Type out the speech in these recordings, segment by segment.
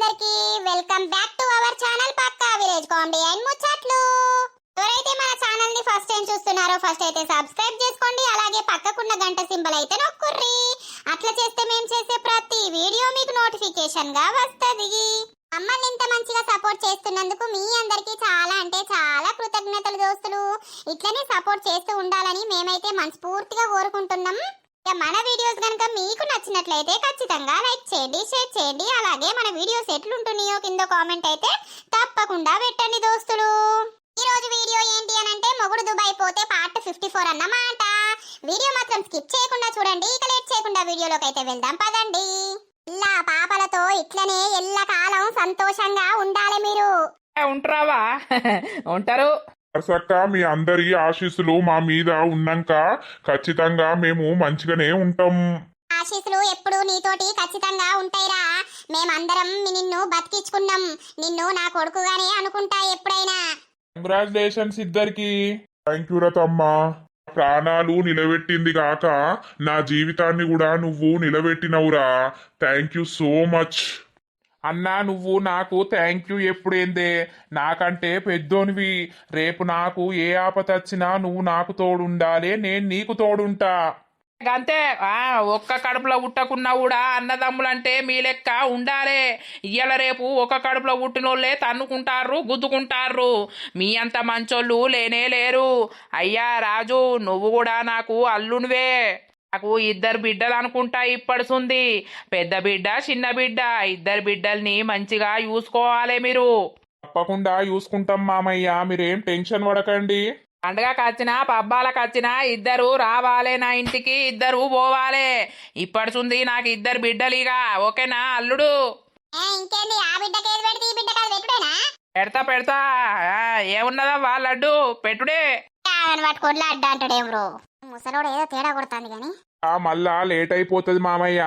అందరికి welcome back to our channel పక్కా village comedy and ముచ్చట్లు. ఎవరైతే మన ఛానల్ ని ఫస్ట్ టైం చూస్తున్నారో ఫస్ట్ అయితే సబ్స్క్రైబ్ చేసుకోండి, అలాగే పక్కకున్న గంట సింబల్ అయితే నొక్కుర్రి. అట్లా చేస్తే మేము చేసే ప్రతి వీడియో మీకు నోటిఫికేషన్ గా వస్తది. మమ్మల్ని ఇంత మంచిగా సపోర్ట్ చేస్తున్నందుకు మీ అందరికి చాలా అంటే చాలా కృతజ్ఞతలు దోస్తులు. ఇట్లనే సపోర్ట్ చేస్తూ ఉండాలని మేమైతే మనస్ఫూర్తిగా కోరుకుంటున్నాం. మన వీడియోస్ కనుక మీకు నచ్చినట్లయితే ఖచ్చితంగా లైక్ చేయండి, షేర్ చేయండి, అలాగే మన వీడియోస్ ఎట్లుంటున్నాయో కింద కామెంట్ అయితే తప్పకుండా పెట్టండి దోస్తులు. ఈ రోజు వీడియో ఏంటి అని అంటే మొగుడు దుబాయ్ పోతే పార్ట్ 54 అన్నమాట. వీడియో మాత్రం స్కిప్ చేయకుండా చూడండి. ఇక లేట్ చేయకుండా వీడియోలోకి అయితే వెళ్దాం పదండి. ఇలా పాపలతో ఇట్లనే ఎల్లకాలం సంతోషంగా ఉండాలి మీరు. ఉంటారావా? ఉంటారు. సక్క మీ అందరి ఆశీస్సులు మా మీద ఉన్నాక ఖచ్చితంగా మేము మంచిగానే ఉంటాం. ఆశీస్సులు ఎప్పుడు నీతోటి ఖచ్చితంగా ఉంటాయిరా. మేమందరం నిన్ను బతికించుకున్నాం. నిన్ను నా కొడుకుగానే అనుకుంటా ఎప్పుడైనా. కంగ్రాచులేషన్స్ ఇద్దరికి. థ్యాంక్ యూ రతమ్మా. ప్రాణాలు నిలబెట్టింది కాక నా జీవితాన్ని కూడా నువ్వు నిలబెట్టినవురా. Thank you so much. అన్నా నువ్వు నాకు థ్యాంక్ యూ ఎప్పుడేందే, నాకంటే పెద్దోనివి. రేపు నాకు ఏ ఆపత వచ్చినా నువ్వు నాకు తోడుండాలి, నేను నీకు తోడుంటా. అంతే. ఒక్క కడుపులో పుట్టకున్నా కూడా అన్నదమ్ములంటే మీ లెక్క ఉండాలి. ఇయ్యాల రేపు ఒక కడుపులో పుట్టినోళ్ళే తన్నుకుంటారు, గుద్దుకుంటారు. మీ అంత మంచోళ్ళు లేనే లేరు. అయ్యా రాజు, నువ్వు కూడా నాకు అల్లునివే. నాకు ఇద్దరు బిడ్డలు అనుకుంటా ఇప్పడుసుంది. పెద్ద బిడ్డ, చిన్న బిడ్డ, ఇద్దరు బిడ్డల్ని మంచిగా చూసుకోవాలి మీరు. తప్పకుండా చూసుకుంటాం మామయ్య, మీరేం టెన్షన్ పడకండి. పండగకి వచ్చినా పబ్బాలకు వచ్చినా ఇద్దరు రావాలే నా ఇంటికి, ఇద్దరు పోవాలే. ఇప్పడుసుంది నాకు ఇద్దరు బిడ్డలిగా. ఓకేనా అల్లుడు? ఇంకేంది, ఆ బిడ్డకి ఏది పెడితే ఈ బిడ్డకి అది పెట్టుడేనా? పెడతా పెడతా. ఏమున్నదా వాళ్ళడ్డు పెట్టుడే. పట్టుకోట్లా అడ్డా అంటాడు ఎవరు ముసలోడు. ఏదో తేడా కొడుతుంది కానీ మళ్ళా లేట్ అయిపోతుంది మామయ్య.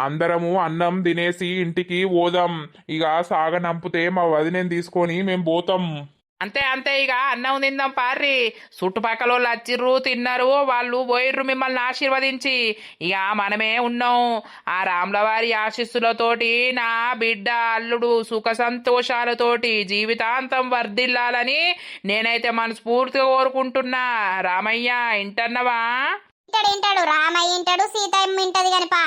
అందరము అన్నం తినేసి ఇంటికి పోదాం. ఇక సాగనంపితే మా వదినేని తీసుకొని మేము పోతాం. అంతే అంతే, ఇక అన్నం తిందాం పార్రి. చుట్టుపక్కల వాళ్ళు వచ్చిర్రు, తిన్నారు, వాళ్ళు పోయిర్రు మిమ్మల్ని ఆశీర్వదించి. ఇక మనమే ఉన్నాం. ఆ రాములవారి ఆశీస్సులతోటి నా బిడ్డ అల్లుడు సుఖ సంతోషాలతోటి జీవితాంతం వర్ధిల్లాలని నేనైతే మనస్ఫూర్తిగా కోరుకుంటున్నా. రామయ్య ఇంటన్నవా? ఇంటాడు రామయ్య ఇంటాడు, సీతమ్మ ఇంటది కానిపా.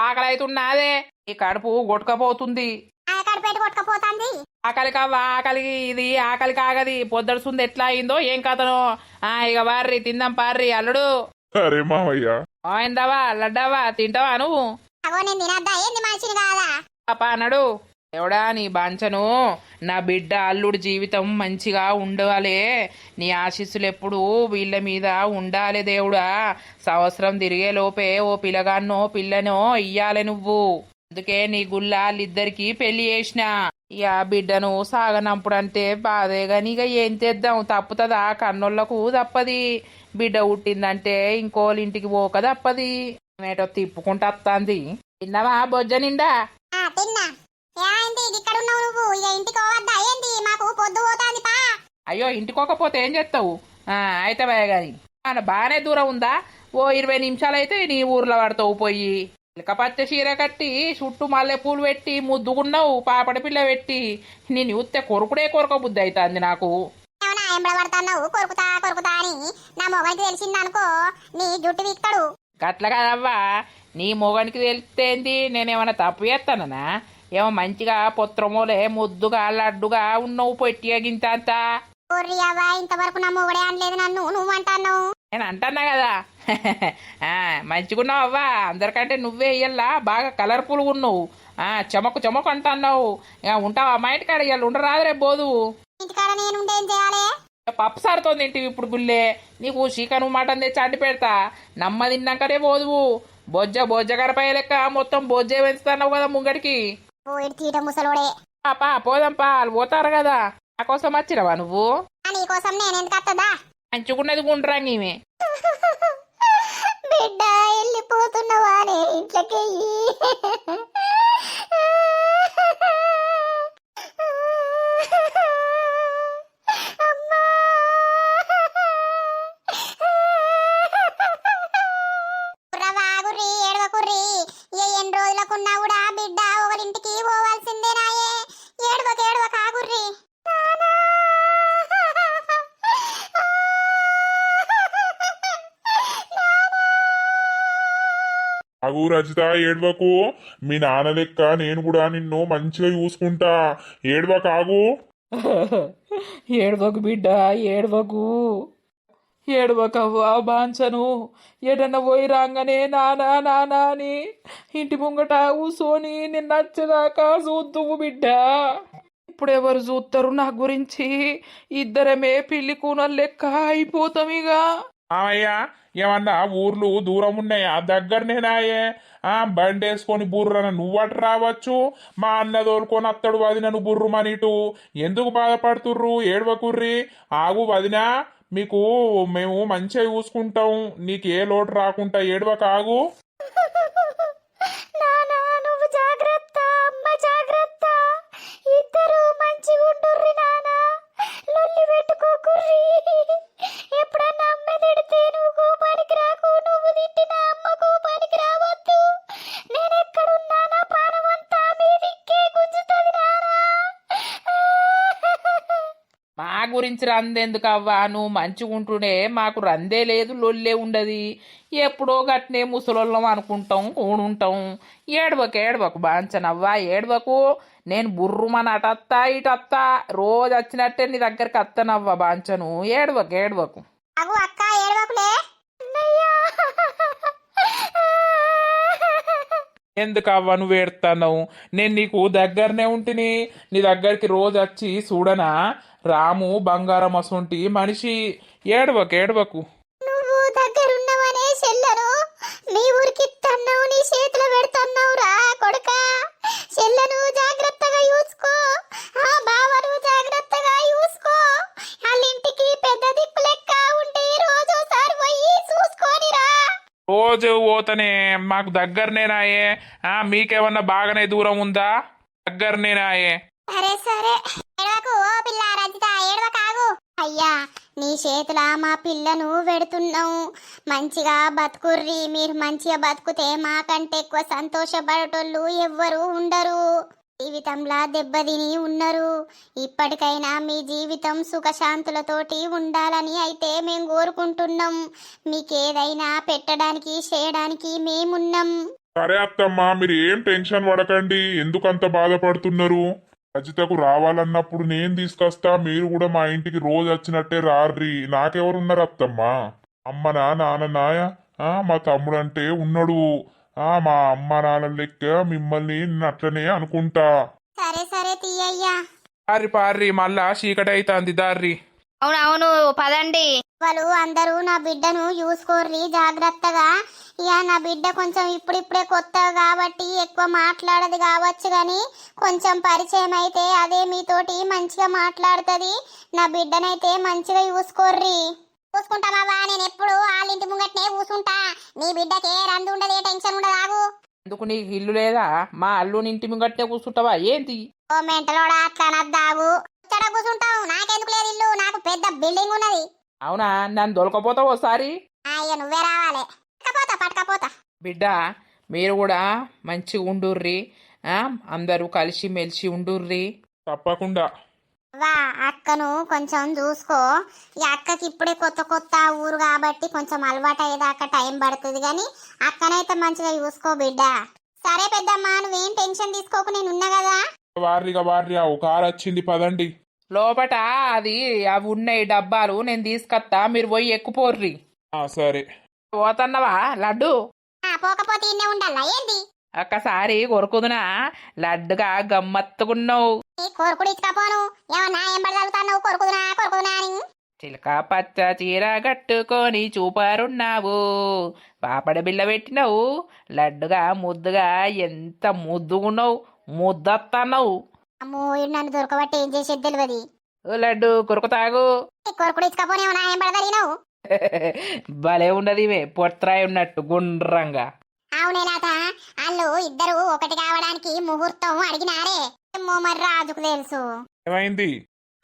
ఆకలి అవుతున్నదే, ఈ కడుపు కొట్టుకపోతుంది. కడుపేట కొట్టుకపోతుంది. ఆకలి కావా? ఆకలికి ఇది ఆకలి కాగది. పొద్దడుసుంది ఎట్లా అయిందో ఏం కథనో. ఇక వార్రి తిందాం పార్రి అల్లుడు. సరే మామయ్య. అయిందావా లడ్డావా? తింటావా నువ్వు? అగో నేను తినద్దా ఏంది మనిషిని కాదా? పాప అన్నాడు. ఎవడా నీ బాంచను, నా బిడ్డ అల్లుడు జీవితం మంచిగా ఉండాలే. నీ ఆశీస్సులు ఎప్పుడు వీళ్ళ మీద ఉండాలి దేవుడా. సంవత్సరం తిరిగే లోపే ఓ పిల్లగాన్నో పిల్లనో ఇయ్యాలి నువ్వు. అందుకే నీ గుళ్ళిద్దరికి పెళ్లి చేసిన. ఇక బిడ్డను సాగనంపుడంటే బాధే గాని ఇక ఏం చేద్దాం, తప్పుతుందా? కన్నోళ్లకు తప్పది. బిడ్డ పుట్టిందంటే ఇంకోళ్ళ ఇంటికి పోక తప్పది. నేటో తిప్పుకుంటా వస్తాంది. తిన్నావా బొజ్జ నిండా? తిన్నా. ఇక్కడ ఉన్నావు నువ్వు? ఇక ఇంటికి పోవద్దా ఏంది? మాకు పొద్దు పోతాంది పా. అయ్యో ఇంటికోకపోతే ఏం చేస్తావు? అయితే గాని బాగానే దూరం ఉందా? ఓ 20 నిమిషాలు అయితే నీ ఊర్లో పడతావు పోయి. పచ్చ చీర కట్టి చుట్టూ మల్లె పూలు పెట్టి ముద్దుకున్నావు, పాపడి పిల్ల పెట్టి. నేను చూస్తే కొరకుడే కొరక బుద్ధి అవుతుంది నాకు. ఎంబడబడతావు కొరుకుతా కొరుకుతా అని నా మొగనికి తెలిసిందనుకో నీ జుట్టు వీక్తాడు. గట్ల కదవ్వా, నీ మొగనికి తెలిస్తేంది? నేనేమన్నా తప్పు చేస్తానా? ఏమో మంచిగా పొత్రమోలే ముద్దుగా లడ్డుగా ఉన్నావు, పొట్టిగా గింత అంతా. ఇంతవరకు నా మొగడే అనలేదు నన్ను, నువ్వు అంటాను. నేను అంటున్నా కదా. మంచిగున్నావు అవ్వా, అందరికంటే నువ్వే ఇయ్యల్లా బాగా కలర్ఫుల్గా ఉన్నావు. చెమకు చెమకు అంటున్నావు. ఇక ఉంటావా మా ఇంటికాడ? ఇవాళ ఉండరాదు రేపు పోదు. ఇంటికాడ నేను ఏం చేయాలి? పప్పు సారుతో తింటివి ఇప్పుడు గుళ్ళే. నీకు చికెన్ మటన్ తెచ్చి అంటి పెడతా, నమ్మ తిన్నాకనే పోదువు. బొజ్జ గరపాయ లెక్క మొత్తం బొజ్జే పెంచుతున్నావు కదా ముంగడికి. ముసలోడే. పాపా పోదాంపా, వాళ్ళు పోతారు కదా. నా కోసం వచ్చిరవా నువ్వు? నీకోసం నేను ఎందుకు వస్తుందా? మంచుకున్నది గుండ్రంగి ఈమె. బిడ్డ వెళ్ళిపోతున్నావా ఇంట్లోకి? ఎన్ని రోజులకున్నా కూడా బిడ్డ ఒకరింటికి పోవాల్సిందేనాయే. ఆగు రజిత ఏడ్వకు. మీ నాన్న లెక్క నేను కూడా నిన్ను మంచిగా చూసుకుంటా. ఏడ్వకు ఆగు. ఏడవకు బిడ్డ, ఏడవకు, ఏడవకవ్వా బాంచను. ఎటన్నా పోయి రాగానే నానా నానా అని ఇంటి ముంగట కూసోని నిన్న వచ్చేదాకా చూద్దువు బిడ్డ. ఇప్పుడు ఎవరు చూస్తారు నా గురించి? ఇద్దరమే పిల్లి కూనలు లెక్క అయిపోతాం ఇక. అయ్యా ఏమన్నా ఊర్లు దూరం ఉన్నాయా? దగ్గరనేనాయే. బండి వేసుకొని బుర్రన నువ్వట రావచ్చు, మా అన్న తోలుకొని అత్తడు వదినను బుర్రుమనిటు. ఎందుకు బాధపడుతుర్రు? ఏడవకుర్రి. ఆగు వదినా, మీకు మేము మంచిగా చూసుకుంటాం, నీకు ఏ లోటు రాకుండా. ఏడవక ఆగు. నానా నువ్వు జాగ్రత్త, అమ్మ జాగ్రత్త. ఇద్దరు మంచిగా ఉండుర్రి నానా, లొల్లి పెట్టుకోకుర్రి. ఎప్పుడన్నా అమ్మ తిడితే నువ్వు కోపానికి రాకు, నువ్వు తిట్టిన అమ్మ కోపానికి రావద్దు. నేను ఎక్కడున్నా నా ప్రాణమంతా మీ దిక్కే గుంజుతుంది నానా. మా గురించి రందెందుకు అవ్వా? నువ్వు మంచిగుంటుండే మాకు రందే లేదు, లొల్లే ఉండదు. ఎప్పుడో గట్నే ముసలోళ్ళం అనుకుంటాం, కూడుంటాం. ఏడవకు ఏడవకు బాంచనవ్వా, ఏడవకు. నేను బుర్రుమని అటత్తా ఇటత్తా, రోజు వచ్చినట్టే నీ దగ్గరికి అత్తనవ్వా బాంచను. ఏడవకు ఏడవకు. అగు అక్క ఏడవకులే. ఎందుకు అవ్వ నువ్వు ఏడుతున్నావు? నేను నీకు దగ్గరనే ఉంటిని, నీ దగ్గరికి రోజు వచ్చి చూడనా? రాము బంగారం అసొంటి మనిషి. ఏడవకు ఏడవకు. నువ్వు దగ్గరున్నవనే చెల్లను నీ ఊరికి తన్నావు, నీ చేతిలో పెడుతున్నావు రా కొడుక. చెల్లను జాగ్రత్తగా చూసుకో, ఆ బావను జాగ్రత్తగా చూసుకో. వాళ్ళింటికి పెద్ద దిక్కు లెక్క ఉండి రోజోసారి పోయి చూసుకొని రా. రోజు పోతనే, మాకు దగ్గరనేనాయే. మీకేమన్నా బాగానే దూరం ఉందా? దగ్గరనేనాయే. సరే సరే ఏడవకు ఓ పిల్ల రజిత, ఏడవకాగు. అయ్యా నీ చేతుల మా పిల్లను పెడుతున్నావు, మంచిగా బతుకుర్రి. మీరు మంచిగా బతుకుతే మాకంటే ఎక్కువ సంతోషపడేటోళ్ళు ఎవ్వరు ఉండరు. జీవితంలా దెబ్బతిని ఉన్నారు. ఇప్పటికైనా మీ జీవితం సుఖశాంతులతోటి ఉండాలని అయితే మేము కోరుకుంటున్నాం. మీకేదైనా పెట్టడానికి చేయడానికి మేమున్నాం. సరే అత్తమ్మా, మీరు ఏం టెన్షన్ పడకండి. ఎందుకంత బాధపడుతున్నారు? రజితకు రావాలన్నప్పుడు నేను తీసుకొస్తా. మీరు కూడా మా ఇంటికి రోజు వచ్చినట్టే రార్రి. నాకెవరున్నారు అత్తమ్మా? అమ్మనా నాన్ననా? మా తమ్ముడు అంటే ఉన్నాడు. మా అమ్మ నాన్న లెక్క మిమ్మల్ని నేను అట్లనే అనుకుంటా. సరే సరే తీయ్యా. పార్రి పార్రి, మళ్ళా చీకటి అవుతుంది దార్రి. అవునవును పదండి. వాళ్ళు అందరూ నా బిడ్డను చూసుకోర్రి జాగ్రత్తగా. ఇక నా బిడ్డ కొంచెం ఇప్పుడిప్పుడే కొత్త కాబట్టి ఎక్కువ మాట్లాడదు కావచ్చు, కానీ కొంచెం పరిచయం అయితే అదే మీతోటి మంచిగా మాట్లాడుతుంది. నా బిడ్డనైతే మంచిగా చూసుకోర్రి. చూసుకుంటామవ్వా, నేను ఎప్పుడు వాళ్ళింటి ముంగట్నే కూసుంటా. నీ బిడ్డకే రందు ఉండదు, ఏ టెన్షన్ ఉండదు. ఆగు. ఎందుకు నీకు ఇల్లు లేదా? మా అల్లుని ఇంటి ముంగట్నే కూర్చుంటావా ఏంటి? ఓ మెంటలోడా, అట్లా అనద్దాగు. ఇక్కడ కూసుంటావు, నాకెందుకు లేదు ఇల్లు, నాకు పెద్ద బిల్డింగ్ ఉన్నది. అవునా? నన్ను దొలకపోతావు ఒకసారి. అయ్య నువ్వే రావాలి. పట్టుకపోతా. బిడ్డ మీరు కూడా మంచిగా ఉండుర్రి, అందరూ కలిసి మెలిసి ఉండుర్రి. తప్పకుండా. వా అక్కను కొంచెం చూసుకో. ఈ అక్కకి ఇప్పుడే కొత్త కొత్త ఊరు కాబట్టి కొంచెం అలవాటు అయ్యేదాకా టైం పడుతుంది, కానీ అక్కనైతే మంచిగా చూసుకో బిడ్డ. సరే పెద్దమ్మ, నువ్వేం టెన్షన్ తీసుకోకు, నేను ఉన్నా కదా. వార్రిగా వార్రి, ఒక కారు వచ్చింది పదండి. లోపట అది అవి ఉన్నాయి డబ్బాలు, నేను తీసుకొస్తా, మీరు పోయి ఎక్కుపోర్రి. సరే. పోతన్నవా లడ్డు? పోకపోతే ఇన్నే ఉండాలా ఏంది? ఒక్కసారి కొరుకుదునా? లడ్డుగా గమ్మత్తుకున్నావు. ఈ కొరుకుడు ఇచ్చకపోను, ఏమన్నా ఏం పడి చదువుతావు? కొరుకుదునా అని చిలక పచ్చ చీర కట్టుకొని చూపారున్నావు, పాపడ బిల్ల పెట్టినావు. లడ్డుగా ముద్దుగా ఎంత ముద్దుగున్నావు, ముద్దత్తన్నావు. అమ్మో, నన్ను దొరకబట్టి ఏం చేసేది తెలియదు. ఓ లడ్డు కొరకు తాగు. కొరుకుడు ఇచ్చకపోను, ఏమన్నా ఏం పడదలిగినావు? భలే ఉన్నది ఇవే పొట్రాయి ఉన్నట్టు గుండ్రంగా. అవునేనాథ, వాళ్ళు ఇద్దరు ఒకటి కావడానికి ముహూర్తం అడిగినారే. ఏమో మరి రాజుకు తెలుసు. ఏమైంది?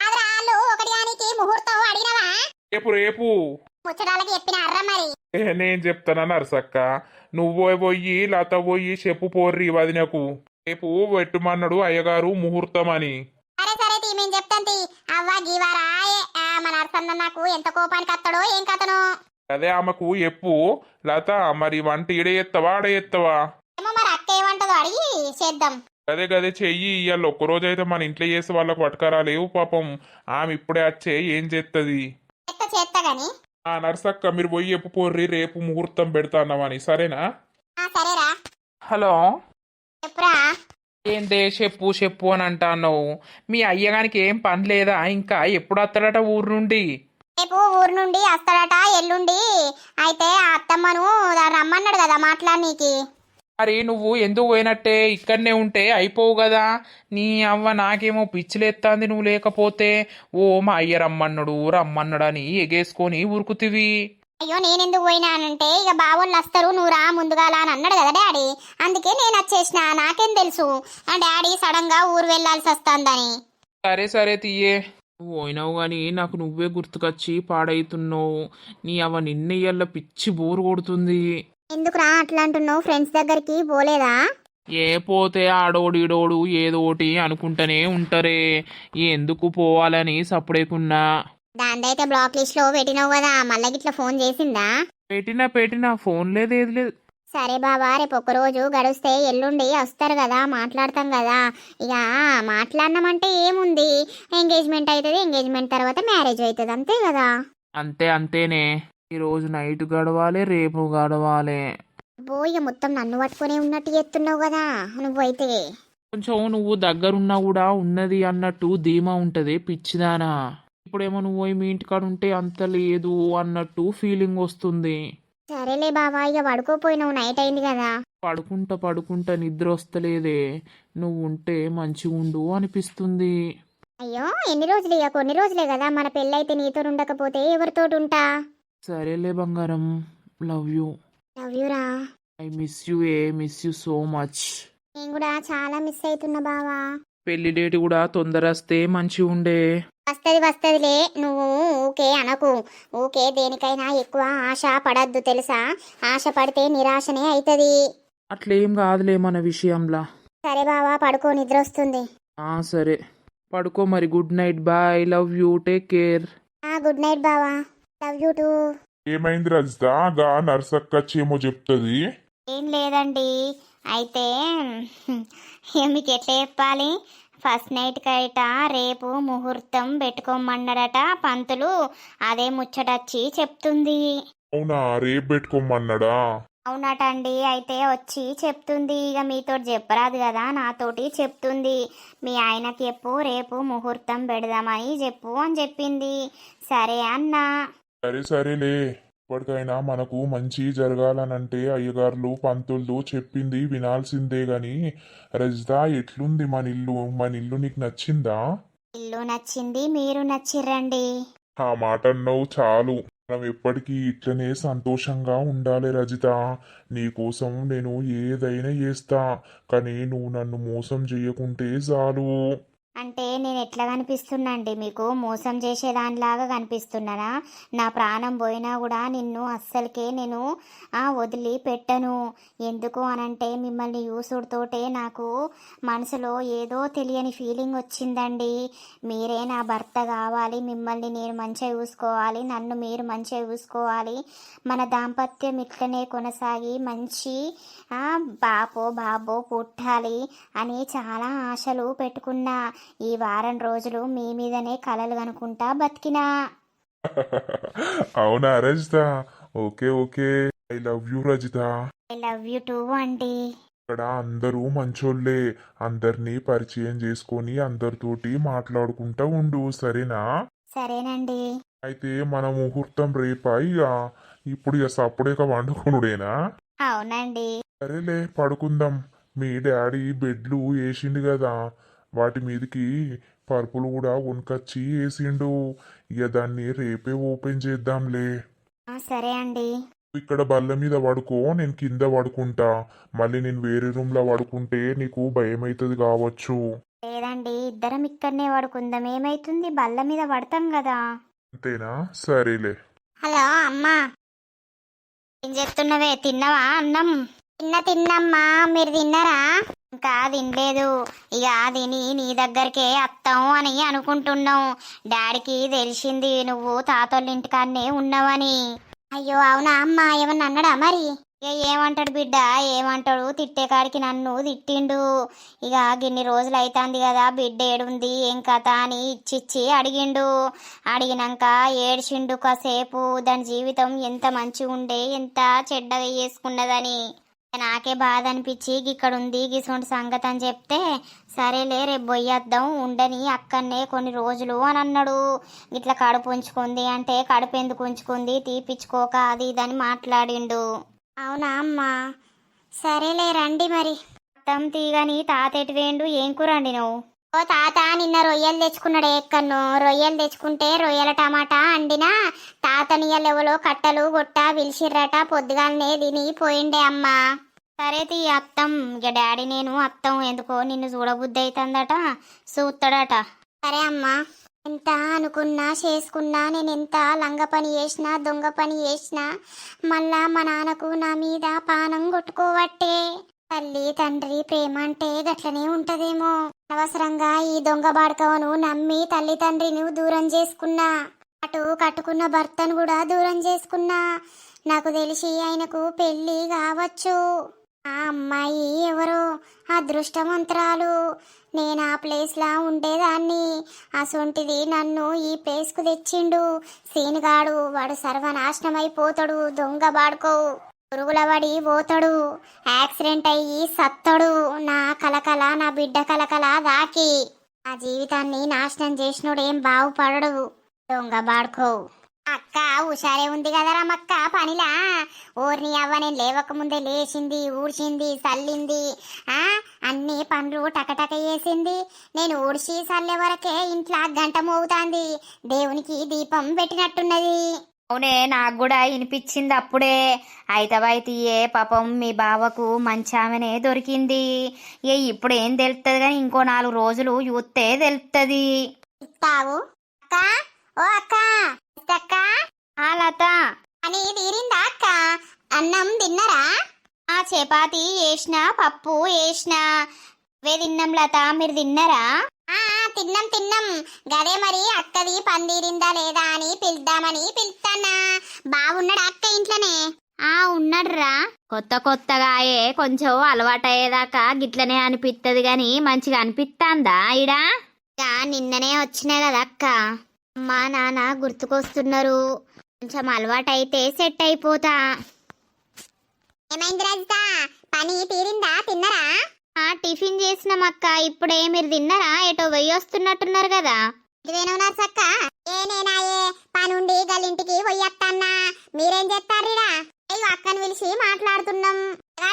అది వాళ్ళు ఒకటి దానికి ముహూర్తం అడిగినవా? రేపు రేపు ముచ్చటాలకి చెప్పినారా మరి? నేను చెప్తానా నరసక్క, నువ్వు పోయి లత పోయి చెప్పు పోర్రి వదినకు. రేపు పెట్టుమన్నాడు అయ్యగారు ముహూర్తం అని. సరే సరే తీ, మేము చెప్తాం తీ. అవ్వ గీవారా మన అర్సన్న నాకు ఎంత కోపానికి అత్తడో ఏం కథనో. అదే ఆమెకు ఎప్పు లత, మరి వంట ఈడ ఎత్తవా ఆడ ఎత్తవా? ఏమో మరి అక్క ఏమంటదో అడిగి చేద్దాం. గదే గదే చెయ్యి. ఇవాళ ఒక్కరోజు అయితే మన ఇంట్లో చేస్తే వాళ్ళకి పట్టుకరా లేవు పాపం. ఆమె ఇప్పుడే వచ్చే ఏం చేస్తుంది? చేస్తా గాని. నర్సక్క మీరు పోయి ఎప్పు పోర్రి, రేపు ముహూర్తం పెడతా అన్నామని, సరేనా? సరేరా. హలో, చెప్పురా. ఏందే చెప్పు చెప్పు అని అంటాను. మీ అయ్యగానికి ఏం పని లేదా? ఇంకా ఎప్పుడు వస్తాడట ఊరు నుండి? రేపు ఊరు నుండి వస్తాడట, ఎల్లుండి. అయితే ఆ అత్తమ్మను రమ్మన్నాడు కదా మాట్లాడనీకి. మరి నువ్వు ఎందుకు పోయినట్టే? ఇక్కడనే ఉంటే అయిపోవు కదా. నీ అవ్వ నాకేమో పిచ్చిలేత్తాంది నువ్వు లేకపోతే. ఓ మా అయ్య రమ్మన్నాడు రమ్మన్నాడు అని ఎగేసుకొని ఉరుకుతివి. అయ్యో నేనెందుకు పోయినానంటే ఇక బావోళ్ళు వస్తారు, నువ్వు రా ముందుగాల అని అన్నాడు కదా డాడీ. అందుకే నేను వచ్చేసిన. నాకేం తెలుసు ఆ డాడీ సడన్ గా ఊరు వెళ్లాల్సి వస్తుందని. సరే సరే తీయే. నువ్వు పోయినావు కానీ నాకు నువ్వే గుర్తుకొచ్చి పాడైతున్నావు. నీ అవ్వ నిన్నయ్యల్ల పిచ్చి బోరు కొడుతుంది. ఎందుకురా అట్లా అంటున్నావు? ఫ్రెండ్స్ దగ్గరికి పోలేదా? ఏ పోతే ఆడోడు ఈడోడు ఏదోటి అనుకుంటూనే ఉంటారే. ఎందుకు పోవాలని సప్పుడేకున్నా. దాందైతే బ్లాక్ లిస్ట్ లో పెట్టినావు కదా, మళ్ళీ గిట్లా ఫోన్ చేసిందా? పెట్టినా ఫోన్ లేదు ఏది లేదు. సరే బాబా, రేపు ఒక్కరోజు గడుస్తే ఎల్లుండి వస్తారు కదా, మాట్లాడతాం కదా. ఇక మాట్లాడినామంటే ఏముంది, ఎంగేజ్మెంట్ అవుతుంది, ఎంగేజ్మెంట్ తర్వాత మ్యారేజ్ అవుతుంది, అంతే కదా. అంతేనే. ఈరోజు నైట్ గడవాలి, రేపు గడవాలి. ఇక మొత్తం నన్ను పట్టుకునే ఉన్నట్టు చేస్తున్నావు కదా నువ్వైతే. కొంచెం నువ్వు దగ్గరున్నా కూడా ఉన్నది అన్నట్టు ధీమా ఉంటది పిచ్చిదానా. ఇప్పుడేమో నువ్వు పోయి మీ ఇంటికాడ ఉంటే అంత లేదు అన్నట్టు ఫీలింగ్ వస్తుంది. సరేలే బాబా, ఇక పడుకోపోయినావు, నైట్ అయింది కదా. పడుకుంటా నిద్ర వస్తలేదే. నువ్వు ఉంటే మంచిగా ఉండు అనిపిస్తుంది. అయ్యో ఎన్ని రోజులు, ఇక కొన్ని రోజులే కదా. మన పెళ్ళైతే నీతో ఉండకపోతే ఎవరితోటి ఉంటా? సరేలే బంగారం, లవ్ యూ. లవ్ యూ రా. I miss you so much. నేను కూడా చాలా మిస్ అవుతున్నా బావా. పెళ్లి డేట్ కూడా తొందర వస్తే మంచి ఉండే. వస్తదిలే, నువ్వు ఊకే అనకు. ఊకే దేనికైనా ఎక్కువ ఆశ పడద్దు తెలుసా. ఆశ పడితే నిరాశనే అవుతుంది. అట్లేం కాదులే మన విషయంలా. సరే బావా, పడుకో, నిద్ర వస్తుంది. సరే పడుకో మరి. Good night, bye, love you, take care. Good night బావా, లవ్ యూ టూ. ఏమైంది రజిత? గా నర్సక్కచ్చేమో చెప్తుంది. ఏం లేదండి, అయితే మీకు ఎట్లా చెప్పాలి, ఫస్ట్ నైట్ కైట రేపు ముహూర్తం పెట్టుకోమన్నాడట పంతులు. అదే ముచ్చటచ్చి చెప్తుంది. అవునా? రేపు పెట్టుకోమన్నాడా? అవునటండి. అయితే వచ్చి చెప్తుంది. ఇక మీతో చెప్పరాదు కదా, నాతోటి చెప్తుంది. మీ ఆయనకి చెప్పు, రేపు ముహూర్తం పెడదామని చెప్పు అని చెప్పింది. సరే అన్నా. సరేలే. ఇప్పటికైనా మనకు మంచి జరగాలనంటే అయ్యగారులు పంతులు చెప్పింది వినాల్సిందే గాని. రజిత, ఎట్లుంది మన ఇల్లు నీకు నచ్చిందా? ఇల్లు నచ్చింది, మీరు నచ్చిర్రండి. ఆ మాట అన్నావు చాలు. మనం ఎప్పటికీ ఇట్లనే సంతోషంగా ఉండాలి రజిత. నీకోసం నేను ఏదైనా చేస్తా, కానీ నువ్వు నన్ను మోసం చెయ్యకుంటే చాలు. అంటే నేను ఎట్లా కనిపిస్తున్నాండి మీకు? మోసం చేసేదానిలాగా కనిపిస్తున్నానా? నా ప్రాణం పోయినా కూడా నిన్ను అస్సలకే నేను వదిలి పెట్టను. ఎందుకు అనంటే మిమ్మల్ని చూసుడుతోటే నాకు మనసులో ఏదో తెలియని ఫీలింగ్ వచ్చిందండి. మీరే నా భర్త కావాలి, మిమ్మల్ని నేను మంచిగా చూసుకోవాలి, నన్ను మీరు మంచిగా చూసుకోవాలి, మన దాంపత్యం ఇట్లనే కొనసాగి మంచి బాబో పుట్టాలి అని చాలా ఆశలు పెట్టుకున్నా. ఈ వారం రోజులు మీ మీదనే కలలు కనుకుంటా బతికినా. అవునా Rajitha? Okay. I love you Rajitha. I love you two అండి. ఇక్కడ అందరూ మంచోళ్ళే. అందరినీ పరిచయం చేసుకొని అందరితోటి మాట్లాడుకుంటా ఉండు, సరేనా? సరేనండి. అయితే మన ముహూర్తం రేపా? ఇప్పుడు సప్పుడేక వండుకునుడేనా? అవునండి. సరేలే, పడుకుందాం. మీ డాడీ బెడ్లు వేసిండు కదా, వాటి మీదకి పరుపులు కూడా వనకొచ్చి వేసిండు. దాన్ని రేపే ఓపెన్ చేద్దాంలే. సరే అండి. ఇక్కడ బల్ల మీద పడుకో, నేను కింద పడుకుంటా. మళ్ళీ నేను వేరే రూమ్ లో పడుకుంటే నీకు భయం అవుతుంది కావచ్చు. లేదండి, ఇద్దరం ఇక్కడనే పడుకుందాం, ఏమైతుంది, బల్ల మీద పడతాం కదా. అంతేనా? సరేలే. హలో అమ్మా, ఏం చెప్తున్నవే? తిన్నావా అన్నం? తిన్నమ్మా, మీరు తిన్నారా? ఇంకా తినలేదు. ఇక తిని నీ దగ్గరికే వస్తాం అని అనుకుంటున్నాం. డాడీకి తెలిసింది నువ్వు తాతోళ్ళ ఇంటికాడనే ఉన్నావని. అయ్యో అవునా అమ్మ ఏమన్నా అన్నాడా మరి? ఇక ఏమంటాడు బిడ్డ, ఏమంటాడు, తిట్టే కాడికి నన్ను తిట్టిండు. ఇక గిన్ని రోజులు అవుతుంది కదా బిడ్డ ఏడుంది ఏం కథ అని ఇచ్చిచ్చి అడిగిండు. అడిగినాక ఏడ్చిండు కాసేపు. దాని జీవితం ఎంత మంచిగా ఉండే, ఎంత చెడ్డగా చేసుకున్నదని. నాకే బాధ అనిపించి ఇక్కడ ఉంది గిసొంటి సంగతి అని చెప్తే, సరేలే రేపు పోయేద్దాం ఉండని అక్కడనే కొన్ని రోజులు అని అన్నాడు. ఇట్లా కడుపు ఉంచుకుంది అంటే కడుపు ఎందుకు ఉంచుకుంది, తీపిచ్చుకోక అది ఇదని మాట్లాడిండు. అవునా అమ్మా, సరేలే రండి మరి. అత్తం తీగని తాత ఎటు వేండు, ఏం కూరండి నువ్వు? ఓ తాత నిన్న రొయ్యలు తెచ్చుకున్నాడు ఎక్కన్నో. రొయ్యలు తెచ్చుకుంటే రొయ్యల టమాటా అండినా. తాతని ఎవలో కట్టలు గొట్ట పిలిచిర్రట, పొద్దుగాలనే తిని పోయిండే అమ్మా. సరే తీ అత్తం, ఇక డాడీ నేను అత్తం ఎందుకో నిన్ను చూడబుద్ధి అవుతుందట, చూస్తాడట. సరే అమ్మా. ఎంత అనుకున్నా చేసుకున్నా, నేను ఎంత లంగ పని చేసినా దొంగ పని చేసినా మళ్ళా మా నాన్నకు నా మీద పానం కొట్టుకోవట్టే. తల్లి తండ్రి ప్రేమ అంటే గట్లనే ఉంటదేమో. అనవసరంగా ఈ దొంగ బాడకవను నమ్మి తల్లి తండ్రిని దూరం చేసుకున్నా, అటు కట్టుకున్న భర్తను కూడా దూరం చేసుకున్నా. నాకు తెలిసి ఆయనకు పెళ్ళి కావచ్చు. ఆ అమ్మాయి ఎవరో అదృష్టవంతురాలు. నేను ఆ ప్లేస్లా ఉండేదాన్ని. అసొంటిది నన్ను ఈ ప్లేస్కు తెచ్చిండు సీనుగాడు. వాడు సర్వనాశనం అయిపోతాడు, దొంగ బాడుకో పురుగుల పడి పోతాడు, యాక్సిడెంట్ అయ్యి సత్తడు. నా కలకల, నా బిడ్డ కలకల దాకి ఆ జీవితాన్ని నాశనం చేసినోడు ఏం బాగుపడడు, దొంగ బాడుకో. అక్క హుషారే ఉంది కదా రమక్క పనిలా. ఓర్ని అవ్వ నేను లేవక ముందే లేచింది, ఊడ్చింది, చల్లింది, అన్ని పనులు టకటక చేసింది. నేను ఊడ్చి చల్లే వరకే ఇంట్లో గంట మోగుతాంది. దేవునికి దీపం పెట్టినట్టున్నది. అవునే, నాకు కూడా వినిపించింది అప్పుడే. అయితవైతీయే పాపం మీ బావకు మంచి ఆమెనే దొరికింది. ఇప్పుడు ఏం తెలుస్తుంది కానీ ఇంకో 4 రోజులు చూస్తే తెలుస్తుంది. ఇస్తావు అక్క? ఓ అక్క, అక్క లత అని తీరిందా అక్క? అన్నం తిన్నరా? ఆ చపాతి వేసిన, పప్పు వేసిన, తిన్నాం. లత మీరు తిన్నారా? తిన్నాం తిన్నాం. గదే మరి అక్కది పని తీరిందా లేదా అని పిలుద్దామని పిలుస్తానా. బాగున్నాడా అక్క ఇంట్లోనే? ఉన్నాడ్రా. కొత్తగాయే కొంచెం అలవాటయ్యేదాకా గిట్లనే అనిపిస్తుంది గాని మంచిగా అనిపిస్తాందా ఇడా? నిన్ననే వచ్చినా కదా అక్క. అమ్మా నాన్న గుర్తుకొస్తున్నారు. కొంచెం అలవాటైతే సెట్ అయిపోతా. ఏమైంది రజిత, పని తీరిందా? తిన్నరా? టిఫిన్ చేసినాం అక్క. ఇప్పుడే మీరు తిన్నారా? ఏటో వెయ్యి వస్తున్నట్టున్నారు కదా. సక్క నేనాయే పనుండి గల్లింటికి పోయొత్తన్నా. మీరేం చేస్తారీడా? అయ్యో అక్కని పిలిచి మాట్లాడుతున్నాం.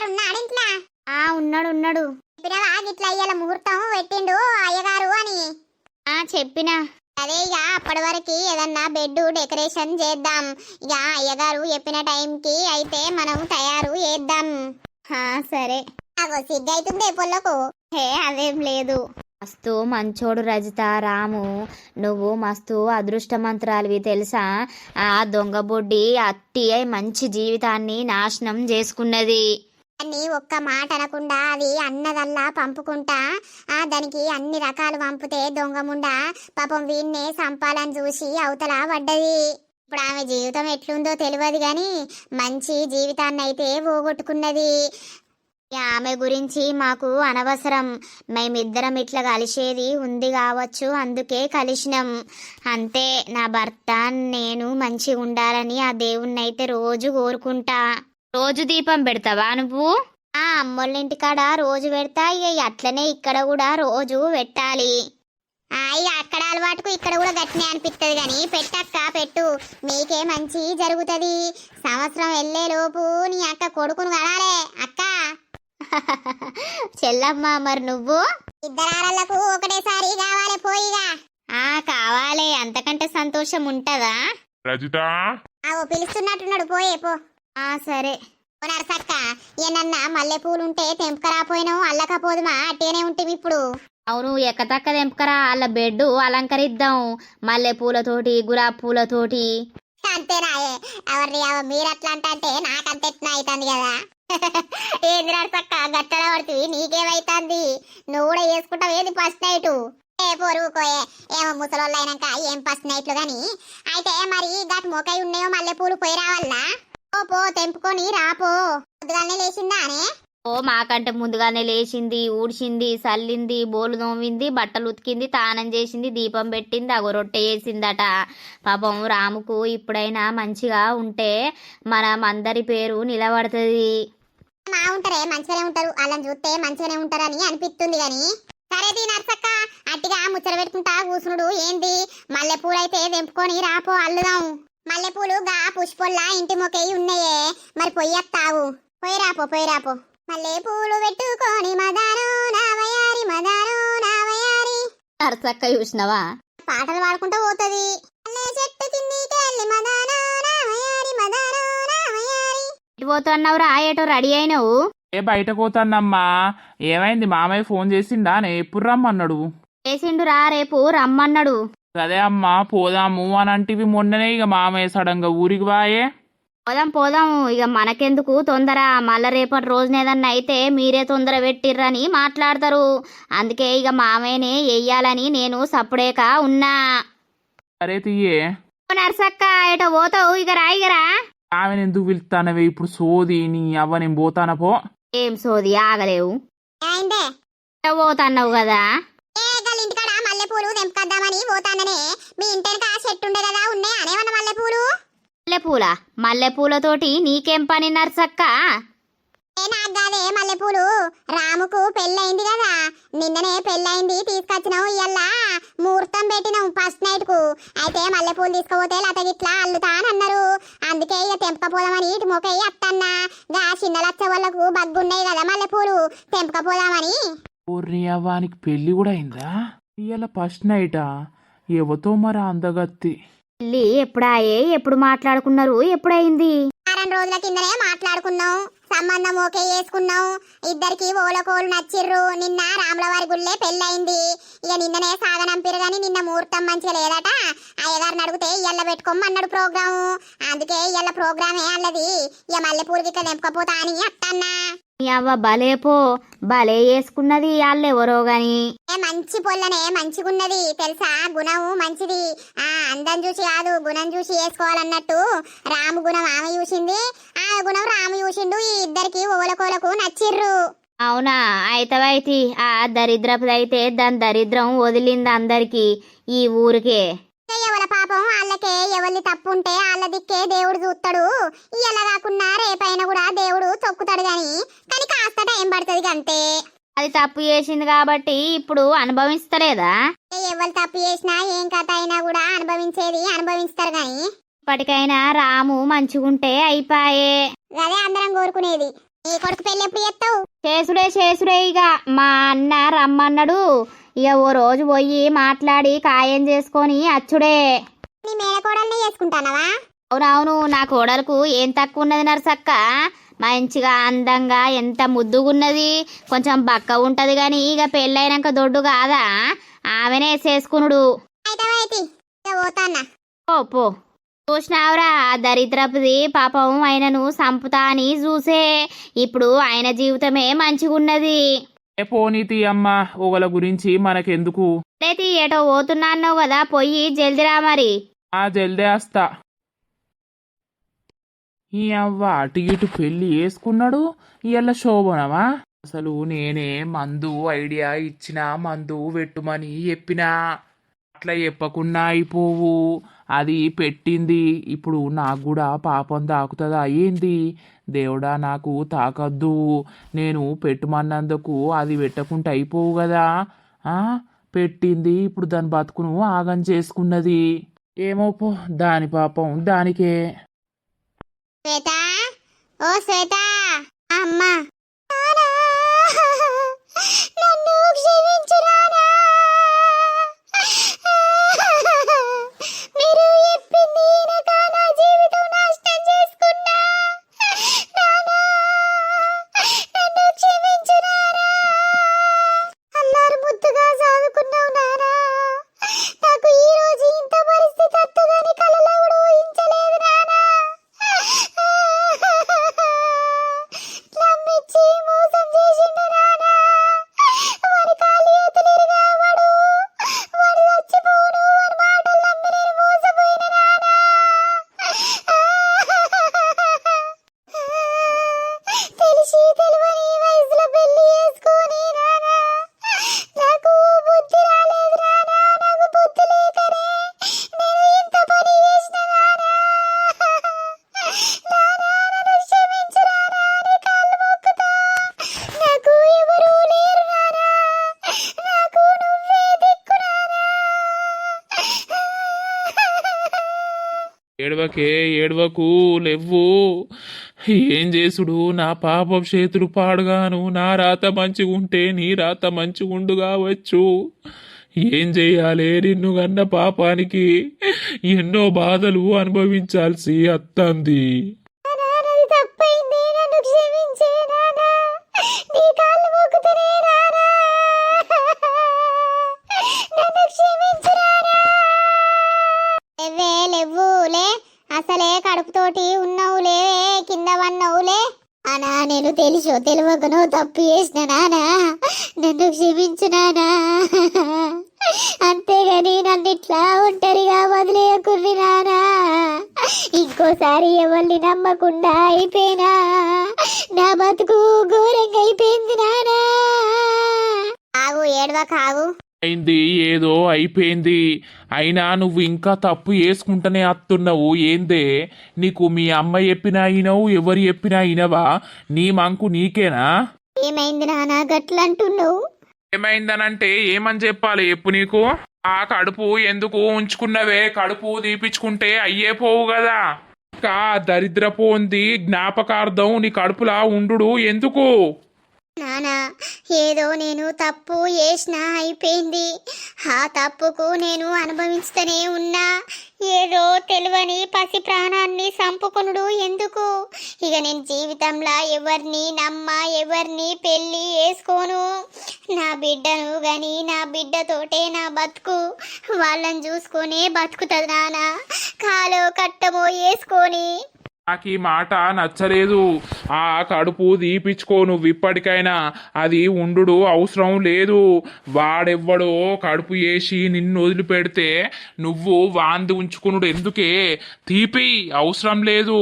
ఉన్నాడు ఇంట్లో? ఉన్నాడు. చెప్పినవా గిట్లా అయ్యాల ముహూర్తం పెట్టిండు అయ్యగారు అని? చెప్పినా. అదే ఇక అప్పటి వరకు ఏదన్నా బెడ్ డెకరేషన్ చేద్దాం. ఇక అయ్యగారు చెప్పిన టైంకి అయితే మనం తయారు చేద్దాం. సరే. అగో సిగ్గైతుందే పొల్లకు. అదేం లేదు. మస్తు మంచోడు రజిత. రాము నువ్వు మస్తు అదృష్టమంత్రాలివి తెలుసా. ఆ దొంగ బొడ్డి అత్తి మంచి జీవితాన్ని నాశనం చేసుకున్నది. అని ఒక్క మాట అనకుండా అది అన్నదల్లా పంపుకుంటా దానికి అన్ని రకాలు పంపితే దొంగముండా పాపం వీన్నే సంపాలని చూసి అవతల పడ్డది. ఇప్పుడు ఆమె జీవితం ఎట్లుందో తెలియదు గాని మంచి జీవితాన్ని అయితే పోగొట్టుకున్నది. ఆమె గురించి మాకు అనవసరం. మేమిద్దరం ఇట్లా కలిసేది ఉంది కావచ్చు, అందుకే కలిసినాం అంతే. నా భర్త నేను మంచిగా ఉండాలని ఆ దేవుణ్ణి అయితే రోజు కోరుకుంటా. రోజు దీపం పెడతావా నువ్వు? అమ్మోళ్ళింటికాడ రోజు పెడతా. ఇక అట్లనే ఇక్కడ కూడా రోజు పెట్టాలి. ఇక అక్కడ అలవాటుకు ఇక్కడ కూడా గట్టినే అనిపిస్తుంది కానీ పెట్టక్క పెట్టు, మీకే మంచి జరుగుతుంది. సంవత్సరం వెళ్ళే లోపు నీ అక్క కొడుకును కనాలే అక్క. చెల్లమ్మ మరి నువ్వు? ఇద్దరాలకు ఒకటేసారి కావాలి పోయిగా. కావాలి, అంతకంటే సంతోషం ఉంటదా? రజిత పిలుస్తున్నట్టున్నాడు, పోయే పో. సరే. నరసక్క ఏనన్నా మల్లె పూలుంటే తెంపుకరాపోయినావు, అల్లకపోదుమా అట్టేనే ఉంటుంది ఇప్పుడు. అవును, ఎక్కతక్క తెంపకరా. వాళ్ళ బెడ్ అలంకరిద్దాం మల్లె పూలతోటి, గులాబీ పూలతోటి. అంతేనాయే ఎవరి మీరు అట్లా అంటే నాకంతెట్నా అవుతుంది కదా. ఏంది నరసక్క గట్టడ పడుతుంది, నీకేమైతుంది? నువ్వు కూడా వేసుకుంటావు ఏది ఫస్ట్ నైట్? పొరుగుకోయే ఏమో ముసలోళ్ళు అయినాక ఏం ఫస్ట్ నైట్లు గాని. అయితే మరి గట్ మోకై ఉన్నాయో మల్లె పూలు పోయి రావాలా? ఓ పో తెంపుకొని రాపో. పొద్దుగానే లేచిందానే? ఓ మాకంటే ముందుగానే లేచింది, ఊడ్చింది, సల్లింది, బోలు తోమింది, బట్టలు ఉతికింది, తానం చేసింది, దీపం పెట్టింది, అగో రొట్టె చేసిందట. పాపం రాముకు ఇప్పుడైనా మంచిగా ఉంటే మనం అందరి పేరు నిలబడుతుంది. మా ఉంటారే మంచిగానే ఉంటారు, వాళ్ళని చూస్తే మంచిగానే ఉంటారని అనిపిస్తుంది గాని. సరేది నర్సక్క, అట్టిగా ముచ్చట పెట్టుకుంటా కూసునుడు ఏంది? మల్లెపూలైతే తెంపుకొని రాపో అల్లుదాం. మల్లెపూలు గా పుష్పొల్లా ఇంటి మొక్కయి ఉన్నాయే, మరి పొయ్యత్తావు. పోయి రాపో. మల్లె పూలు పెట్టుకొని మదారో నావయారి మదారో నావయారి. నర్సక్క చూసినవా? పాటలు పాడుకుంటూ పోతది. మల్లె చెట్టు కిందికెళ్ళి మదారో నావయారి మదారో నావయారి. ఎటు పోతున్నావురా? ఏటో రెడీ అయినావు? ఏ బయట పోతానమ్మా. ఏమైంది? మామయ్య ఫోన్ చేసిండా? ఎప్పుడు రమ్మన్నాడు? చేసిండురా, రేపు రమ్మన్నాడు. అదే అమ్మా పోదాము అని అంటివి మొన్ననే. ఇక మామయ్య సడన్గా ఊరికి వాయే. పోదాం ఇక మనకెందుకు తొందర, మళ్ళా రేపటి రోజున ఏదన్నా అయితే మీరే తొందర పెట్టిర్రని మాట్లాడతారు. అందుకే ఇక మామయ్యనే వెయ్యాలని నేను సప్పుడేక ఉన్నా. సరే తీయే. నర్సక్క ఏటో పోతావు? ఇక రాయిగరా. ఆమెను ఎందుకు పిలుస్తానవే ఇప్పుడు? సోది నీ అవ్వ, నేను పోతాన పో. ఏం సోది ఆగలేవు? ఏమైందే? పోతాన్నావు కదా. ఇంటికాడ మల్లెపూలు తెంపుకొద్దామని పోతాననే. మీ ఇంటికి ఆ చెట్టు ఉండే కదా, ఉన్నాయి అనేవన్న మల్లెపూలు? మల్లెపూలతోటి నీకేం పని నర్సక్క? నాకు కాదే మల్లెపూలు. రాముకు పెళ్ళయింది కదా, నిన్ననే పెళ్ళయింది, తీసుకొచ్చినావు. ఇయ్యల్లా ముహూర్తం పెట్టినావు ఫస్ట్ నైట్ కు. అయితే మల్లెపూలు తీసుకుపోతే లతగిట్లా అల్లుతా అని అన్నారు. అందుకే ఇక తెంపకపోదామని ఇటు మొక్కయి అత్తన్నా. గా చిన్న లచ్చ వాళ్ళకు బగ్గున్నాయి కదా మల్లెపూలు, తెంపకపోదామని. ఊర్ని అవ్వానికి పెళ్లి కూడా అయిందా? ఇవాళ ఫస్ట్ నైటా? ఎవతో మరి అందగత్తి. పెళ్ళి ఎప్పుడాయే? ఎప్పుడు మాట్లాడుకున్నారు? ఎప్పుడైంది? 2 రోజుల కిందనే మాట్లాడుకున్నాం, సంబంధం ఓకే చేసుకున్నాం. ఇద్దరికి ఓలకోలు నచ్చిర్రు. నిన్న రాములవారి గుళ్ళే పెళ్ళయింది. ఇక నిన్ననే సాగనంపిరు గాని నిన్న ముహూర్తం మంచిగా లేదట. అయ్యగారిని అడిగితే ఇయ్యల్ల పెట్టుకోమన్నాడు ప్రోగ్రాము. అందుకే ఇయ్యల్ల ప్రోగ్రామే అల్లది. ఇక మల్లెపూలు గిట్ల తెంపకపోతా అని అత్తన్నా. నీ అవ్వ భలే వేసుకున్నది వాళ్ళెవరో గాని. మంచి పొల్లనే మంచిగున్నది తెలుసా, గుణం మంచిది. అందం చూసి కాదు, గుణం చూసి వేసుకోవాలన్నట్టు. రాము గుణం ఆమె చూసింది, ఆ గుణం రాము చూసిండు. ఈ ఇద్దరికి ఓలకోలకు నచ్చిర్రు. అవునా? అయితవైతి ఆ దరిద్రపుదైతే దాని దరిద్రం వదిలింది అందరికి ఈ ఊరికే. ఎవల పాపం వాళ్ళకే, ఎవరిని తప్పు ఉంటే వాళ్ళ దిక్కే దేవుడు చూస్తాడు. ఇలా కాకుండా రేపైనా కూడా దేవుడు తొక్కుతాడు కానీ కాస్త టైం పడుతుంది అంతే. అది తప్పు చేసింది కాబట్టి ఇప్పుడు అనుభవిస్తలేదా? ఎవరు తప్పు చేసినా ఏం కథ అయినా కూడా అనుభవిస్తారు గాని ఇప్పటికైనా రాము మంచిగుంటే అయిపాయే. అదే అందరం కోరుకునేది. నీ కొడుకు పెళ్లి ఎప్పుడు చేస్తావు? చేసుడే ఇక మా అన్న రమ్మన్నాడు. ఇక ఓ రోజు పోయి మాట్లాడి ఖాయం చేసుకొని అచ్చుడే. నీ మేనకోడల్ని చేసుకుంటానవా? అవునవును, నా కోడలకు ఏం తక్కువ ఉన్నది నర్సక్క. మంచిగా అందంగా ఎంత ముద్దుగున్నది. కొంచెం బక్క ఉంటది గాని ఇక పెళ్ళైనాక దొడ్డు కాదా, ఆమెనే చేసుకునుడు. పో చూసినావురా దరిద్రపుది పాపం ఆయనను సంపుతా అని చూసే. ఇప్పుడు ఆయన జీవితమే మంచిగున్నది. పోనీతి అమ్మ, ఒకల గురించి మనకెందుకు. ఏటో పోతున్నా అన్నావు కదా, పోయి జల్దిరా మరి. జల్దే వస్తా. ఈ అవ్వ అటు ఇటు పెళ్లి వేసుకున్నాడు. ఇవాళ శోభనమా? అసలు నేనే మందు ఐడియా ఇచ్చిన, మందు పెట్టుమని చెప్పినా. అట్లా చెప్పకుండా అయిపోవు. అది పెట్టింది. ఇప్పుడు నాకు కూడా పాపం తాకుతుందా ఏంది? దేవుడా నాకు తాకద్దు. నేను పెట్టుమన్నందుకు అది పెట్టకుండా అయిపోవు కదా. పెట్టింది, ఇప్పుడు దాని బతుకును ఆగం చేసుకున్నది. ఏమో పో, దాని పాపం దానికే. శ్వేత, ఓ శ్వేత, అమ్మా నన్ను క్షమించురానా. మీరు చెప్పింది వినక నా జీవితం నాశనం చేసుకున్నా. నానా, నన్ను క్షమించురానా. అల్లారు ముద్దుగా సాదుకున్నావు నానా. నాకు ఈ రోజు ఇంత పరిస్థితి వస్తుందని కలలో కూడా ఊహించలేదు నానా. నమ్మించి ఏడవకే ఏడవకు లెవ్వు. ఏం చేసుడు నా పాపం చేతులు పాడుగాను. నా రాత మంచిగుంటే నీ రాత మంచిగుండు కావచ్చు. ఏం చెయ్యాలే నిన్ను కన్న పాపానికి ఎన్నో బాధలు అనుభవించాల్సి అత్తంది. నాన్నది తప్పైంది, నన్ను క్షమించే నాన్నా. నీ కాళ్ళు మొక్కుతనే నాన్నా. నన్ను క్షమించు నాన్నా. లేవే లేవులే, అసలే కడుపుతోటి ఉన్నవులే, కింద వన్నవులే. అనా నేను తెలుసో తెలియకనో తప్పు చేసిన నానా, నన్ను క్షమించు నానా. అంతేగాని నన్ను ఇట్లా ఒంటరిగా వదిలేయకుర్రి నానా. ఇంకోసారి ఎవరిని నమ్మకుండా అయిపోయినా, నా బతుకు ఘోరంగా అయిపోయింది నానా. ఆగు ఏడవ కాగు. అయింది ఏదో అయిపోయింది. అయినా నువ్వు ఇంకా తప్పు చేసుకుంటూనే అత్తున్నావు ఏందే? నీకు మీ అమ్మ చెప్పినా అయినవు, ఎవరు చెప్పినా అయినవా? నీ మంకు నీకేనా? ఏమైంది నానా గట్లంటున్నావు? ఏమైందనంటే ఏమని చెప్పాలి చెప్పు నీకు? ఆ కడుపు ఎందుకు ఉంచుకున్నవే? కడుపు తీపిచ్చుకుంటే అయ్యే పోవు కదా. ఇంకా దరిద్రపోంది జ్ఞాపకార్థం నీ కడుపులా ఉండు ఎందుకు? నానా ఏదో నేను తప్పు చేసినా అయిపోయింది. ఆ తప్పుకు నేను అనుభవిస్తూనే ఉన్నా. ఏదో తెలియని పసి ప్రాణాన్ని చంపుకునుడు ఎందుకు? ఇక నేను జీవితంలో ఎవరిని నమ్మ, ఎవరిని పెళ్ళి చేసుకోను. నా బిడ్డను గాని నా బిడ్డతోటే నా బతుకు. వాళ్ళని చూసుకునే బతుకుతుంది నానా. కాలో కట్టమో వేసుకొని. నాకు ఈ మాట నచ్చలేదు. ఆ కడుపు తీపిచ్చుకో నువ్వు ఇప్పటికైనా. అది ఉండు అవసరం లేదు. వాడెవ్వడో కడుపు వేసి నిన్ను వదిలిపెడితే నువ్వు వాంది ఉంచుకునుడు ఎందుకే? తీపి అవసరం లేదు.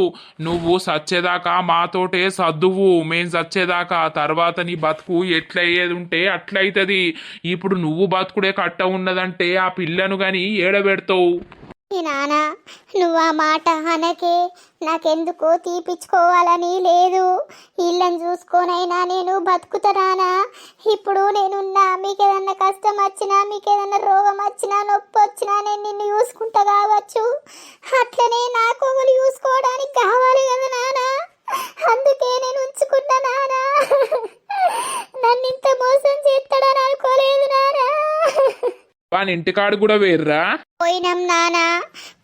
నువ్వు సచ్చేదాకా మాతోటే సర్దువు. మేం సచ్చేదాకా. తర్వాత నీ బతుకు ఎట్లయ్యేది ఉంటే అట్లయితది. ఇప్పుడు నువ్వు బతుకుడే కట్ట ఉన్నదంటే ఆ పిల్లను గాని ఏడబెడతావు. నానా నువ్వు ఆ మాట అనకే. నాకెందుకో తీపిచ్చుకోవాలని లేదు. ఇళ్ళని చూసుకొనైనా నేను బతుకుతానా? ఇప్పుడు నేనున్నా. మీకేదన్నా కష్టం వచ్చినా, మీకేదన్నా రోగం వచ్చినా, నొప్పి వచ్చినా నేను నిన్ను చూసుకుంటా కావచ్చు. అట్లనే నాకు ఒకరు చూసుకోవడానికి కావాలి కదా నానా. అందుకే నేను ఉంచుకుంటా నానా. నన్ను ఇంత మోసం చేస్తాడని అనుకోలేదు నానా. వాని ఇంటికాడు కూడా వేర్రా? పోయినాం నానా.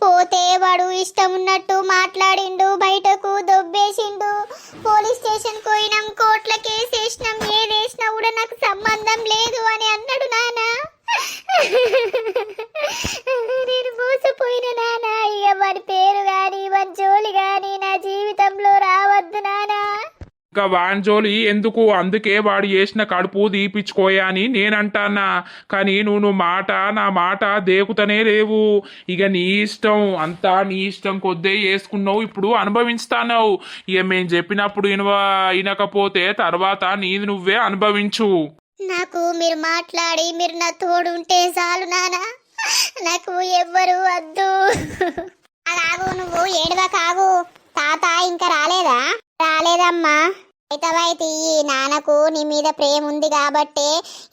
పోతే వాడు ఇష్టం ఉన్నట్టు మాట్లాడిండు, బయటకు దొబ్బేసిండు. పోలీస్ స్టేషన్ పోయినాం, కోర్టుల కేసు వేసినాం. ఏదేసినా కూడా నాకు సంబంధం లేదు అని అన్నాడు నానా. నేను మోసపోయిన నానా. ఇక వాడి పేరు గాని వాడి జోలి గాని నా జీవితంలో రావద్దు నానా. ఇంకా వాంజోలి ఎందుకు? అందుకే వాడు చేసిన కడుపు తీపిచ్చుకోయా అని నేనంటానా. కానీ నువ్వు నా మాట దేకుతనే లేవు. ఇక నీ ఇష్టం, అంతా నీ ఇష్టం కొద్దే వేసుకున్నావు. ఇప్పుడు అనుభవిస్తావు. ఇక మేము చెప్పినప్పుడు వినకపోతే తర్వాత నీది నువ్వే అనుభవించు. నాకు మీరు మాట్లాడి మీరు నా తోడు ఉంటే చాలు నానా. నాకు ఎవ్వరు వద్దు. అలాగూ నువ్వు ఏడవ కాగు. తాత ఇంకా రాలేదా? రాలేదమ్మా. అయితే ఈ నాన్నకు నీ మీద ప్రేమ ఉంది కాబట్టే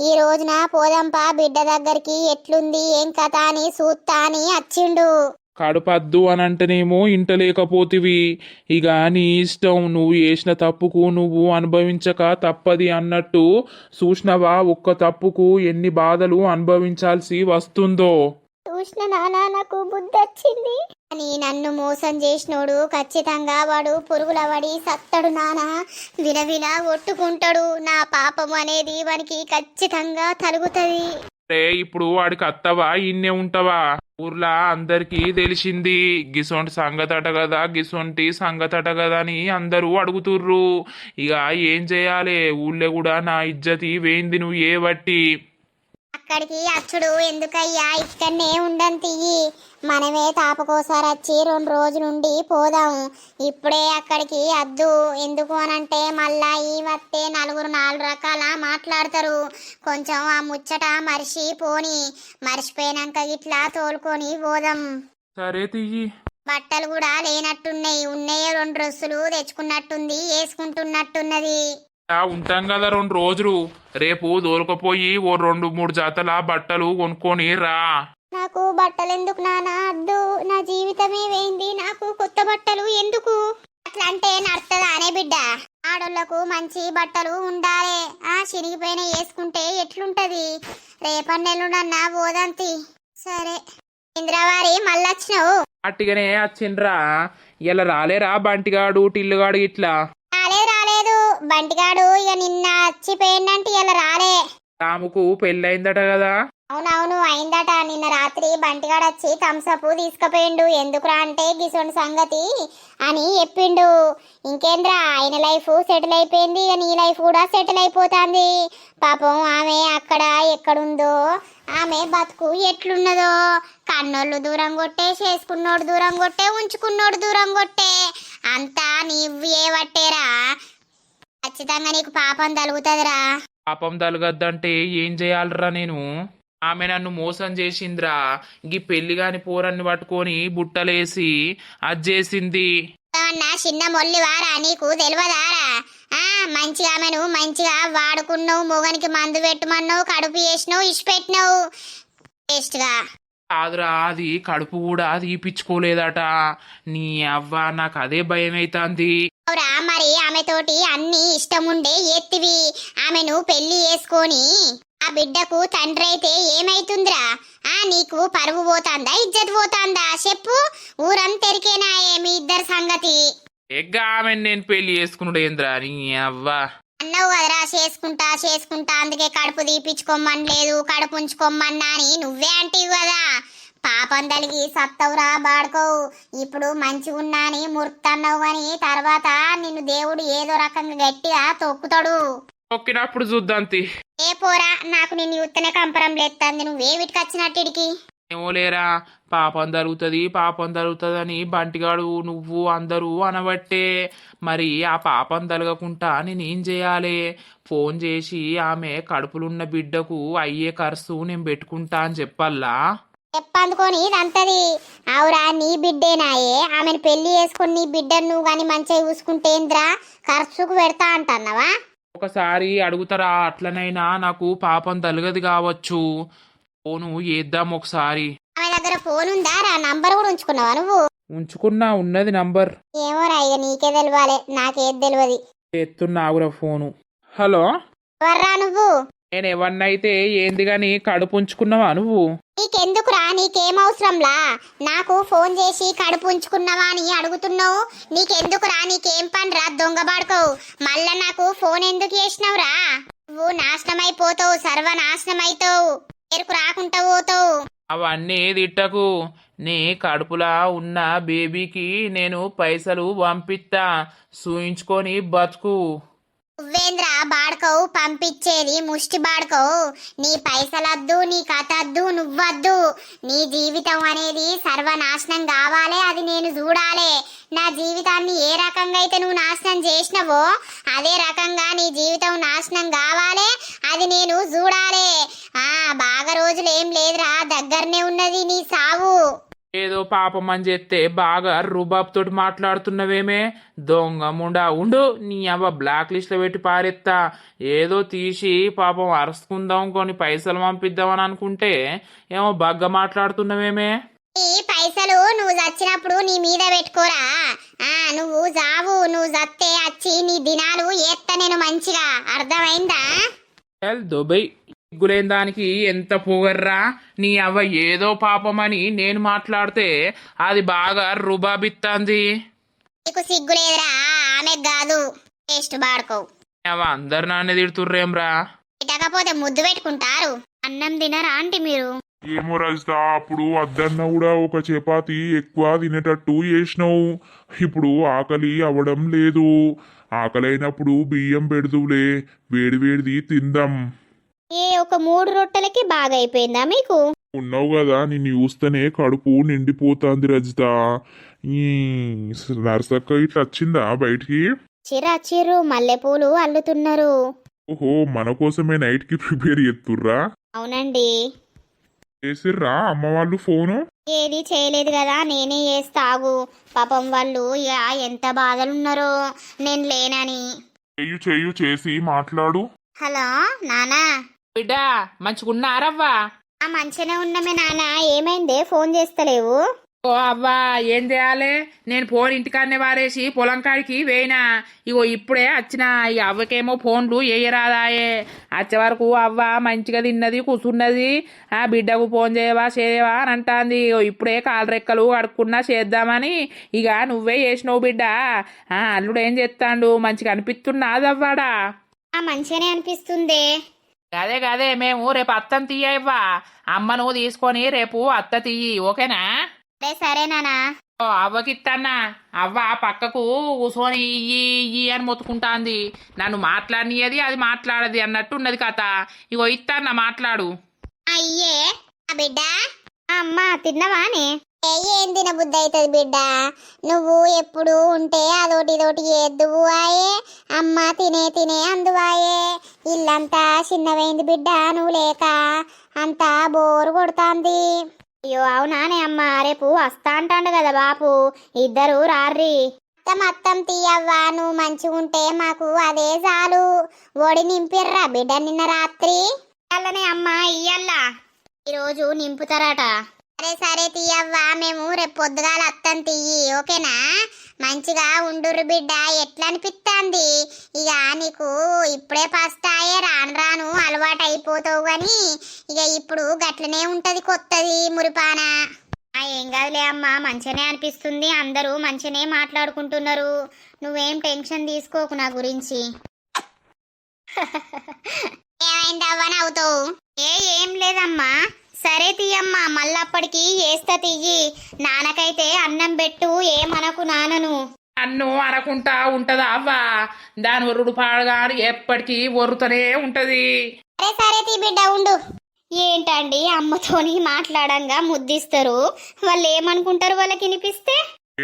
ఈ రోజున పోదంపా బిడ్డ దగ్గరికి ఎట్లుంది ఏం కథ అని సూత్తా అని వచ్చిండు. కడుపద్దు అని అంటేనేమో ఇంట లేకపోతివి. ఇక నీ ఇష్టం. నువ్వు చేసిన తప్పుకు నువ్వు అనుభవించక తప్పది అన్నట్టు చూసినవా? ఒక్క తప్పుకు ఎన్ని బాధలు అనుభవించాల్సి వస్తుందో. చూసిన నానా నాకు బుద్ధి వచ్చింది. అని నన్ను మోసం చేసినోడు ఖచ్చితంగా వాడు పురుగుల పడి సత్తడు నానా. వినవిన ఒట్టుకుంటాడు. నా పాపం అనేది వానికి ఖచ్చితంగా తలుగుతుంది. ఇప్పుడు వాడికి అత్తవా ఇన్నే ఉంటావా? ఊర్లా అందరికీ తెలిసింది గిసొంటి సంగతట కదా, గిసొంటి సంగతట కదా అని అందరూ అడుగుతుర్రు. ఇక ఏం చేయాలి? ఊళ్ళో కూడా నా ఇజ్జతి వేయింది నువ్వు ఏ బట్టి. అక్కడికి అచ్చుడు ఎందుకయ్యా, ఇక్కడనే ఉండం తియ్యి. మనమే తాపకోసారి వచ్చి 2 రోజులుండి పోదాం. ఇప్పుడే అక్కడికి అద్దు. ఎందుకు అనంటే మళ్ళా ఈ వస్తే నలుగురు 4 రకాల మాట్లాడతారు. కొంచెం ఆ ముచ్చట మర్చిపోయినాక ఇట్లా తోలుకొని పోదాం. సరే తియ్యి. బట్టలు కూడా లేనట్టున్నాయి. ఉన్నాయే 2 డ్రెస్సులు తెచ్చుకున్నట్టుంది, వేసుకుంటున్నట్టున్నది. ఉంటాం కదా 2 రోజులు. రేపు దొరకపోయి ఓ 2-3 జతల బట్టలు కొనుక్కొని రా. నాకు బట్టలు ఎందుకు నానా అద్దు, నా జీవితమే వేయింది, నాకు కొత్త బట్టలు ఎందుకు? అట్లా అంటే నడుతుందా అనే బిడ్డ? ఆడోళ్లకు మంచి బట్టలు ఉండాలి. చిరిగిపోయిన వేసుకుంటే ఎట్లుంటది? రేపన్నెల్లుండన్నా పోదంతి. సరే ఇంద్రవారి మళ్ళొచ్చినావు. అట్టిగానే వచ్చిండ్రా. ఇలా రాలేరా బంటిగాడు టిల్లుగాడు ఇట్లా? రాలేదు బంటిగాడు ఇక నిన్న వచ్చిపోయిందంటే ఇలా రాలే. రాముకు పెళ్ళయిందట కదా? అవునవును అయిందట. నిన్న రాత్రి బంటిగాడు వచ్చి థమ్సప్ తీసుకుపోయిండు. ఎందుకురా అంటే గిసొంటి సంగతి అని చెప్పిండు. ఇంకేంద్రా, ఆయన లైఫ్ సెటిల్ అయిపోయింది, ఇక నీ లైఫ్ కూడా సెటిల్ అయిపోతుంది. పాపం ఆమె అక్కడ ఎక్కడుందో, ఆమె బతుకు ఎట్లున్నదో. కన్నోళ్ళు దూరం కొట్టే, చేసుకున్నోడు దూరం కొట్టే, ఉంచుకున్నోడు దూరం కొట్టే, అంతా నీవే పట్టేరా. ఖచ్చితంగా నీకు పాపం తలుగుతుందిరా. పాపం తలగద్దంటే ఏం చేయాలరా నేను? ఆమె నన్ను మోసం చేసిందిరా. గీ పెళ్లి కాని పోరన్ని పట్టుకొని బుట్టలేసి అజ్జేసింది. ఏమన్నా చిన్న మొల్లివారా, నీకు తెలియదారా? మంచిగా ఆమెను మంచిగా వాడుకున్నావు, మొగనికి మందు పెట్టుమన్నావు, కడుపు చేసినావు, ఇచ్చిపెట్టినావు వేస్ట్గా. కాదురా, అది కడుపు కూడా తీపిచ్చుకోలేదట. నీ అవ్వ, నాకు అదే భయం అవుతుంది. అవురా, మరి ఆమెతోటి అన్ని ఇష్టముండే ఎత్తివి. ఆమెను పెళ్లి చేసుకొని ఆ బిడ్డకు తండ్రి అయితే ఏమైతుందిరా? నీకు పరువు పోతాందా, ఇజ్జత్ పోతాందా చెప్పు? ఊరంతెరికేనాయే మీ ఇద్దరు సంగతి. ఎగ్గా ఆమె నేను పెళ్లి చేసుకున్నాడు ఏంద్రా నీ అవ్వ? అన్నావు కదరా, చేసుకుంటా చేసుకుంటా, అందుకే కడుపు తీపిచ్చుకోమని లేదు, కడుపు ఉంచుకోమన్నా అని నువ్వే అంటివి కదా. పాపం తలిగి సత్తవురా బాడుకోవు. ఇప్పుడు మంచిగున్నా అని మురుకుతున్నావు కానీ తర్వాత నిన్ను దేవుడు ఏదో రకంగా గట్టిగా తొక్కుతాడు. తొక్కినప్పుడు చూద్దాంతి. ఏ పోరా, నాకు నిన్ను యుత్తనే కంపరం లేస్తుంది. నువ్వే వీటికి వచ్చినట్టిడికి? ఏమో లేరా, పాపం తరుగుతుంది అని బంటిగాడు నువ్వు అందరూ అనబట్టే. మరి ఆ పాపం తలగకుండా నేనేం చేయాలి? ఫోన్ చేసి ఆమె కడుపులున్న బిడ్డకు అయ్యే ఖర్చు నేను పెట్టుకుంటా అని చెప్పల్లా? చెప్పందుకొని ఇదంతది. అవురా, నీ బిడ్డేనాయే. ఆమెను పెళ్లి చేసుకుని నీ బిడ్డను నువ్వు కానీ మంచిగా చూసుకుంటేంద్రా ఖర్చుకు పెడతా అంటున్నావా? ఒకసారి అడుగుతారా? అట్లనైనా నాకు పాపం తలగదు కావచ్చు. ఫోను చేద్దాం ఒకసారి. ఆమె దగ్గర ఫోన్ ఉందా రా? నంబర్ కూడా ఉంచుకున్నావా నువ్వు? ఉంచుకున్నా, ఉన్నది నంబర్. ఏమోరా, ఇక నీకే తెలియాలి, నాకేది తెలియదు. ఎత్తున్నావురా ఫోను. హలో, ఎవర్రా నువ్వు? నేను ఎవరినైతే ఏంది గాని కడుపు ఉంచుకున్నావా నువ్వు? నీకెందుకురా, నీకేమవసరంలా? నాకు ఫోన్ చేసి కడుపు ఉంచుకున్నావా అని అడుగుతున్నావు. నీకెందుకురా, నీకేం పనిరా దొంగ బాడుకోవు? మళ్ళా నాకు ఫోన్ ఎందుకు చేసినావురా? నువ్వు నాశనం అయిపోతావు, సర్వనాశనం అవుతావు, ఎరుకు రాకుండా పోతావు. అవన్నీ తిట్టకు. నీ కడుపులా ఉన్న బేబీకి నేను పైసలు పంపిస్తా, చూయించుకొని బతుకు. నువ్వేంద్రా బాడుకోవు పంపించేది? ముష్టి బాడుకోవు. నీ పైసలద్దు, నీ కథద్దు, నువ్వద్దు. నీ జీవితం అనేది సర్వనాశనం కావాలి, అది నేను చూడాలి. నా జీవితాన్ని ఏ రకంగా అయితే నువ్వు నాశనం చేసినవో అదే రకంగా నీ జీవితం నాశనం కావాలి, అది నేను చూడాలి. బాగా రోజులు ఏం లేదురా, దగ్గరనే ఉన్నది నీ సావు. ఏదో పాపం అని చెప్తే బాగా రుబాబ్ తోటి మాట్లాడుతున్నవేమే? దొంగ ముండా ఉండు, నీ అవ్వ బ్లాక్ లిస్ట్ లో పెట్టి పారెత్తా. ఏదో తీసి పాపం అరుచుకుందాం, కొన్ని పైసలు పంపిద్దామని అనుకుంటే ఏమో బగ్గ మాట్లాడుతున్నవేమే? ఈ పైసలు నువ్వు చచ్చినప్పుడు నీ మీద పెట్టుకోరా. నువ్వు జావు, నువ్వు చస్తే వచ్చి నీ దినాలు ఏత్త నేను మంచిగా, అర్థమైందా? దుబాయ్ సిగ్గులేని దానికి ఎంత పొగర్రా? నీ అవ్వ ఏదో పాపమని నేను మాట్లాడితే అది బాగా రుబాబిత్తాంది. నీకు సిగ్గులేదురా? ఆమె కాదు, టేస్ట్ బాడుకోవు. అవ అందరు నాన్నే తిడుతుర్రేమ్రా. తిట్టకపోతే ముద్దు పెట్టుకుంటారు. అన్నం తినరా ఆంటీ మీరు? ఏమో రజిత, అప్పుడు వద్దన్న కూడా ఒక చపాతి ఎక్కువ తినేటట్టు చేసినావు. ఇప్పుడు ఆకలి అవడం లేదు. ఆకలైనప్పుడు బియ్యం పెడుదువులే, వేడివేడిది తిందాం. ఒక 3 రొట్టెలకి బాగా అయిపోయిందా మీకు? ఉన్నావు కదా, నిన్ను చూస్తేనే కడుపు నిండిపోతాంది రజిత. ఈ నర్సక్క ఇట్లా వచ్చిందా బయటికి? చిరు మల్లెపూలు అల్లుతున్నారు. ఓహో, మన కోసమే నైట్ కి ప్రిపేర్ చేస్తుర్రా? అవునండి. చేసిర్రా అమ్మ వాళ్ళు ఫోను? ఏది చేయలేదు కదా, నేనే చేస్తాగు. పాపం వాళ్ళు ఇక ఎంత బాధలున్నారో నేను లేనని. చెయ్యు చేసి మాట్లాడు. హలో నానా? బిడ్డ మంచిగున్నారవ్వా? ఆ మంచిగానే ఉన్నమే నాన్న, ఏమైందే ఫోన్ చేస్తలేవు? ఓ అవ్వా ఏం చేయాలి, నేను ఫోన్ ఇంటికాడనే వారేసి పొలం కాడికి వేయినా. ఇగో ఇప్పుడే వచ్చిన. ఈ అవ్వకేమో ఫోన్లు వేయరాదాయే. వచ్చే వరకు అవ్వ మంచిగా తిన్నది కూసున్నది. ఆ బిడ్డకు ఫోన్ చేయవా అని అంటాంది. ఇగో ఇప్పుడే కాలు రెక్కలు కడుక్కున్నా చేద్దామని ఇక నువ్వే చేసినావు బిడ్డ. అల్లుడు ఏం చేస్తాడు, మంచిగా అనిపిస్తున్నాదవ్వాడా? ఆ మంచిగానే అనిపిస్తుంది. గదే మేము రేపు అత్తం తీయవ్వా. అమ్మను తీసుకొని రేపు అత్త తీయి, ఓకేనా? సరే నాన్న. ఓ అవ్వకిత్తన్నా. అవ్వ పక్కకు కూసోని ఇయ్యి అని మొత్తుకుంటాంది. నన్ను మాట్లాడినది అది మాట్లాడది అన్నట్టు ఉన్నది కథ. ఇగో ఇత్తన్నా మాట్లాడు. అయ్యే ఆ బిడ్డ. అమ్మ తిన్నవానే? ఏం తిన బుద్ధి అవుతుంది బిడ్డ, నువ్వు ఎప్పుడు ఉంటే అదోటి ఇదోటి చేద్దువు ఆయే. అమ్మ తినే అందువాయే. ఇల్లంతా చిన్నవైంది బిడ్డ నువ్వు లేక, అంతా బోరు కొడుతాంది. అయ్యో అవునానే అమ్మ, రేపు వస్తా అంటాండు కదా బాపు, ఇద్దరు రార్రి. మొత్తం తీయవ్వా, నువ్వు మంచిగుంటే మాకు అదే చాలు. ఒడి నింపిర్రా బిడ్డ నిన్న రాత్రి? అల్లనే అమ్మ ఇయ్యల్లా, ఈరోజు నింపుతారట. సరే తీయవ్వా, మేము రేపు పొద్దుగాల అత్తం తీయి, ఓకేనా? మంచిగా ఉండుర్రు బిడ్డ. ఎట్లా అనిపిస్తాంది ఇక నీకు? ఇప్పుడే ఫస్ట్ ఆయే, రాను అలవాటు అయిపోతావు గాని ఇక ఇప్పుడు గట్లనే ఉంటది కొత్తది మురిపాన. ఏం కాదులే అమ్మ, మంచిగానే అనిపిస్తుంది. అందరూ మంచిగానే మాట్లాడుకుంటున్నారు. నువ్వేం టెన్షన్ తీసుకోకు నా గురించి. ఏమైందవ్వని అవుతావు? ఏం లేదమ్మా. సరే తీయమ్మా, మళ్ళప్పటికి వేస్తా తీయి. నాన్నకైతే అన్నం పెట్టు, ఏమనకు నాన్నను. నన్ను అనకుంటా ఉంటదా అవ్వా? దాని ఒర్రుడు పాడగాని ఎప్పటికీ ఒర్రుతూనే ఉంటది. సరే తీ బిడ్డ ఉండు. ఏంటండి అమ్మతోని మాట్లాడంగా ముద్దిస్తారు, వాళ్ళు ఏమనుకుంటారు వాళ్ళకి వినిపిస్తే?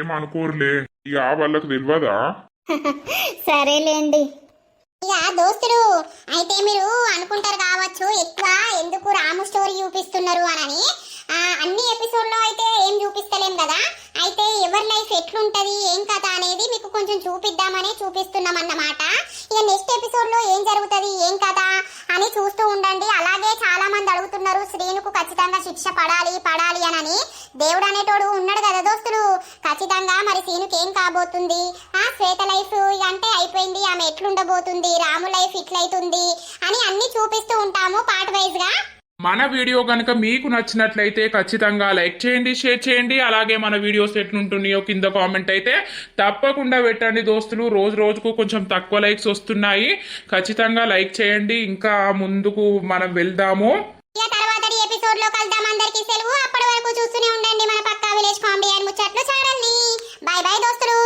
ఏమనుకోరులే, ఇక వాళ్ళకు తెలియదా? సరేలేండి. ఇక దోస్తులు అయితే మీరు అనుకుంటారు కావచ్చు ఎక్కువ ఎందుకు రాము స్టోరీ చూపిస్తున్నారు అని. అన్ని ఎపిసోడ్లో అయితే ఏం చూపిస్తలేం కదా, అయితే ఎవరి లైఫ్ ఎట్లుంటది ఏం కథ అనేది మీకు కొంచెం చూపిద్దామని చూపిస్తున్నాం అన్నమాట. ఇక నెక్స్ట్ ఎపిసోడ్లో ఏం జరుగుతుంది ఏం కథ అని చూస్తూ ఉండండి. అలాగే చాలా మంది అడుగుతున్నారు శ్రీనుకు ఖచ్చితంగా శిక్ష పడాలి అని. దేవుడు అనేటోడు ఉన్నాడు కదా దోస్తులు, ఖచ్చితంగా మరి శ్రీనుకి ఏం కాబోతుంది, శ్వేత లైఫ్ అంటే అయిపోయింది, ఆమె ఎట్లుండబోతుంది, రాము లైఫ్ ఇట్లయితుంది అని అన్ని చూపిస్తూ ఉంటాము పార్ట్ వైజ్ గా. మన వీడియో కనుక మీకు నచ్చినట్లయితే ఖచ్చితంగా లైక్ చేయండి, షేర్ చేయండి. అలాగే మన వీడియోస్ ఎట్లుంటున్నాయో కింద కామెంట్ అయితే తప్పకుండా పెట్టండి దోస్తులు. రోజుకు కొంచెం తక్కువ లైక్స్ వస్తున్నాయి, ఖచ్చితంగా లైక్ చేయండి. ఇంకా ముందుకు మనం వెళ్దాము. ఇక తర్వాత ఎపిసోడ్ లో కలుద్దాం. అందరికీ సెలవు. అప్పటి వరకు చూస్తూనే ఉండండి మన పక్కా విలేజ్ కామెడీ అండ్ ముచ్చట్లు ఛానల్ ని. బై బై దోస్తులు.